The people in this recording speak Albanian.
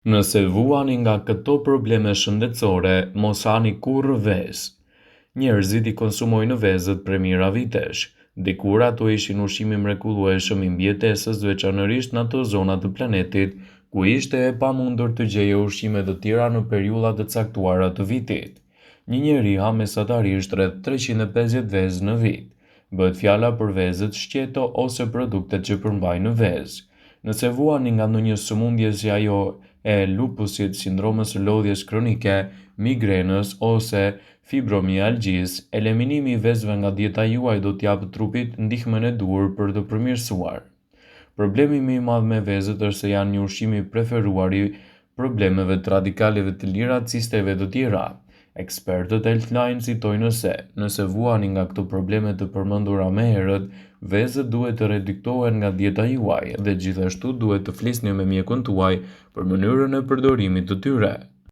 Nëse vuani nga këto probleme shëndetësore, mos hani kurrë vezë. Njerëzit i konsumojnë vezët prej mijëra vitesh. Dikur ato ishin ushqimi mrekullueshëm i mbijetesës, veçanërisht në ato zona të planetit ku ishte e pamundur të gjeje ushqime të tjera në periudha të caktuara të vitit. Një njeri ha mesatarisht rreth 350 vezë në vit. Bëhet fjala për vezët shqeto ose produktet që përmbajnë vezë. Nëse vuani nga ndonjë sëmundje si ajo e lupusit, sindromës së lodhjes kronike, migrenës ose fibromialgjisë, eliminimi i vezëve nga dieta juaj do t'japë trupit ndihmën e duhur për të përmirësuar. Problemi më i madh me vezët është se janë një ushqim i preferuar i problemeve të radikaleve të lira të cisteve të tjera. Ekspertët Healthline citojnë se, nëse vuani nga këto probleme të përmendura më herët, vezët duhet të reduktohen nga dieta juaj dhe gjithashtu duhet të flisni me mjekun tuaj për mënyrën e përdorimit të tyre.